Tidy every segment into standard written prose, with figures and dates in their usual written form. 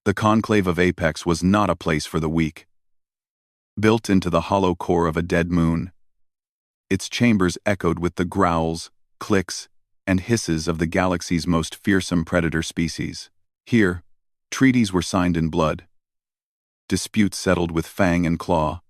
The conclave of Apex was not a place for the weak. Built into the hollow core of a dead moon, its chambers echoed with the growls, clicks, and hisses of the galaxy's most fearsome predator species. Here, treaties were signed in blood, disputes settled with fang and claw,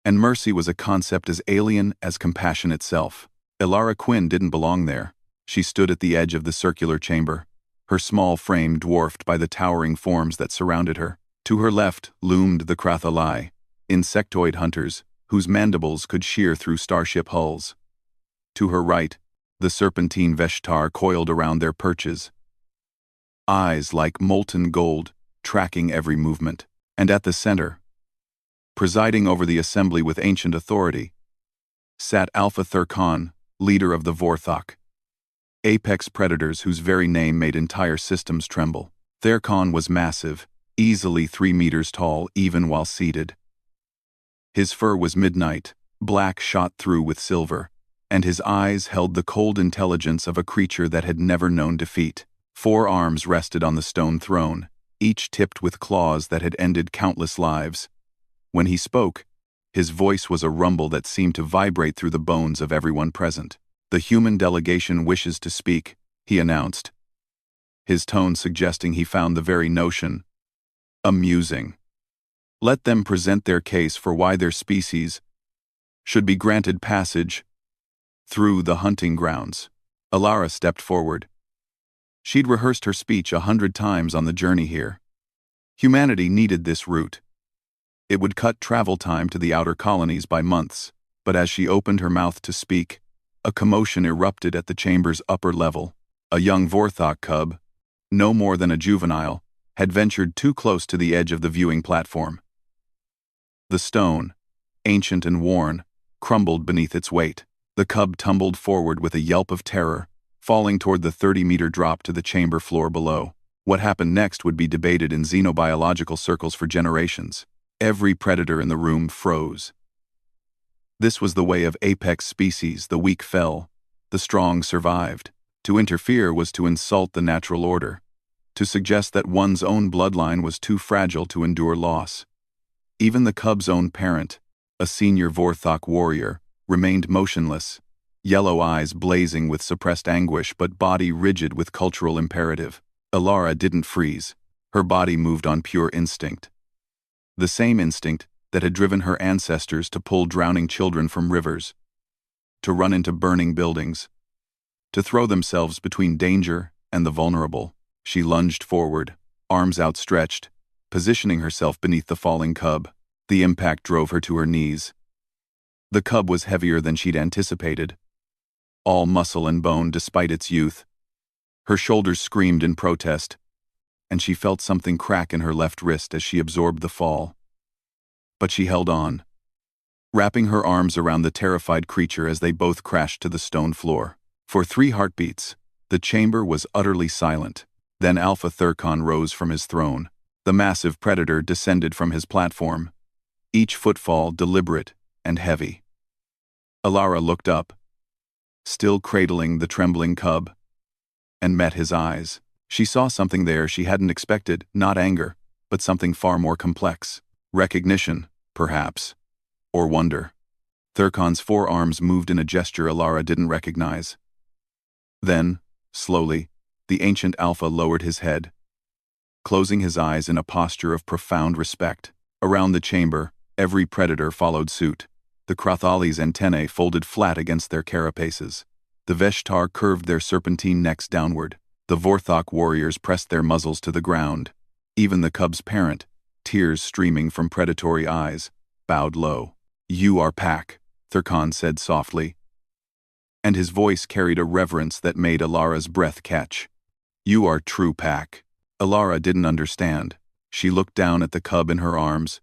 and mercy was a concept as alien as compassion itself. Elara Quinn didn't belong there. She stood at the edge of the circular chamber, her small frame dwarfed by the towering forms that surrounded her. To her left loomed the Krathalai, insectoid hunters whose mandibles could shear through starship hulls. To her right, the serpentine Veshtar coiled around their perches, eyes like molten gold, tracking every movement. And at the center, presiding over the assembly with ancient authority, sat Alpha Thurkan, leader of the Vorthok, apex predators whose very name made entire systems tremble. Thurkan was massive, easily 3 meters tall even while seated. His fur was midnight, black shot through with silver, and his eyes held the cold intelligence of a creature that had never known defeat. 4 arms rested on the stone throne, each tipped with claws that had ended countless lives. When he spoke, his voice was a rumble that seemed to vibrate through the bones of everyone present. "The human delegation wishes to speak," he announced, his tone suggesting he found the very notion amusing. "Let them present their case for why their species should be granted passage through the hunting grounds." Elara stepped forward. She'd rehearsed her speech 100 times on the journey here. Humanity needed this route. It would cut travel time to the outer colonies by months, but as she opened her mouth to speak, a commotion erupted at the chamber's upper level. A young Vorthok cub, no more than a juvenile, had ventured too close to the edge of the viewing platform. The stone, ancient and worn, crumbled beneath its weight. The cub tumbled forward with a yelp of terror, falling toward the 30-meter drop to the chamber floor below. What happened next would be debated in xenobiological circles for generations. Every predator in the room froze. This was the way of apex species. The weak fell, the strong survived. To interfere was to insult the natural order, to suggest that one's own bloodline was too fragile to endure loss. Even the cub's own parent, a senior Vorthok warrior, remained motionless, yellow eyes blazing with suppressed anguish but body rigid with cultural imperative. Elara didn't freeze. Her body moved on pure instinct. The same instinct that had driven her ancestors to pull drowning children from rivers, to run into burning buildings, to throw themselves between danger and the vulnerable. She lunged forward, arms outstretched, positioning herself beneath the falling cub. The impact drove her to her knees. The cub was heavier than she'd anticipated, all muscle and bone despite its youth. Her shoulders screamed in protest, and she felt something crack in her left wrist as she absorbed the fall. But she held on, wrapping her arms around the terrified creature as they both crashed to the stone floor. For 3 heartbeats, the chamber was utterly silent. Then Alpha Thurkan rose from his throne. The massive predator descended from his platform, each footfall deliberate and heavy. Elara looked up, still cradling the trembling cub, and met his eyes. She saw something there she hadn't expected, not anger, but something far more complex. Recognition, perhaps, or wonder. Thurkan's 4 arms moved in a gesture Elara didn't recognize. Then, slowly, the ancient Alpha lowered his head, closing his eyes in a posture of profound respect. Around the chamber, every predator followed suit. The Krathali's antennae folded flat against their carapaces. The Veshtar curved their serpentine necks downward. The Vorthok warriors pressed their muzzles to the ground. Even the cub's parent, tears streaming from predatory eyes, bowed low. "You are Pack," Thurkan said softly, and his voice carried a reverence that made Elara's breath catch. "You are true Pack." Elara didn't understand. She looked down at the cub in her arms,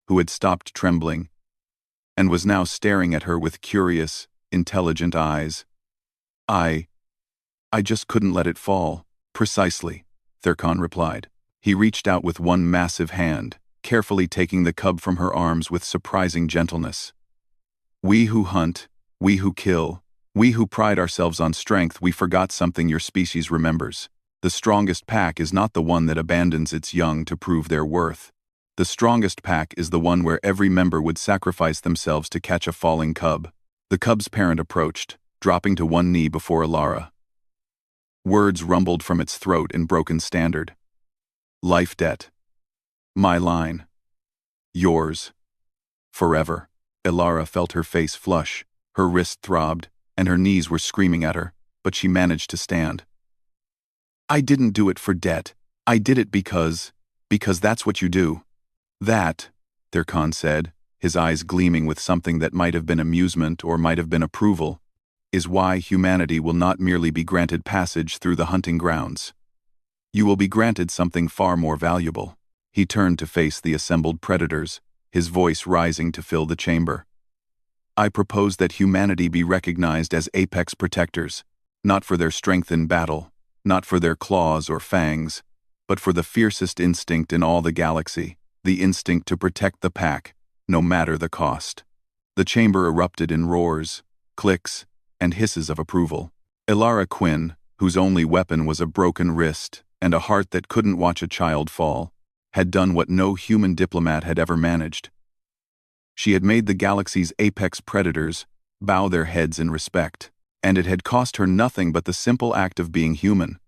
who had stopped trembling, and was now staring at her with curious, intelligent eyes. I just couldn't let it fall." "Precisely," Thurkan replied. He reached out with one massive hand, carefully taking the cub from her arms with surprising gentleness. "We who hunt, we who kill, we who pride ourselves on strength, we forgot something your species remembers. The strongest pack is not the one that abandons its young to prove their worth. The strongest pack is the one where every member would sacrifice themselves to catch a falling cub. The cub's parent approached, dropping to one knee before Ilara. Words rumbled from its throat in broken standard. Life debt. My line. Yours. Forever. Ilara felt her face flush, her wrist throbbed, and her knees were screaming at her, but she managed to stand. I didn't do it for debt. I did it because that's what you do. That, Thirkon said, his eyes gleaming with something that might have been amusement or might have been approval, is why humanity will not merely be granted passage through the hunting grounds. You will be granted something far more valuable. He turned to face the assembled predators, his voice rising to fill the chamber. I propose that humanity be recognized as apex protectors, not for their strength in battle, not for their claws or fangs, but for the fiercest instinct in all the galaxy, the instinct to protect the pack, no matter the cost. The chamber erupted in roars, clicks, and hisses of approval. Ilara Quinn, whose only weapon was a broken wrist and a heart that couldn't watch a child fall, had done what no human diplomat had ever managed. She had made the galaxy's apex predators bow their heads in respect, and it had cost her nothing but the simple act of being human.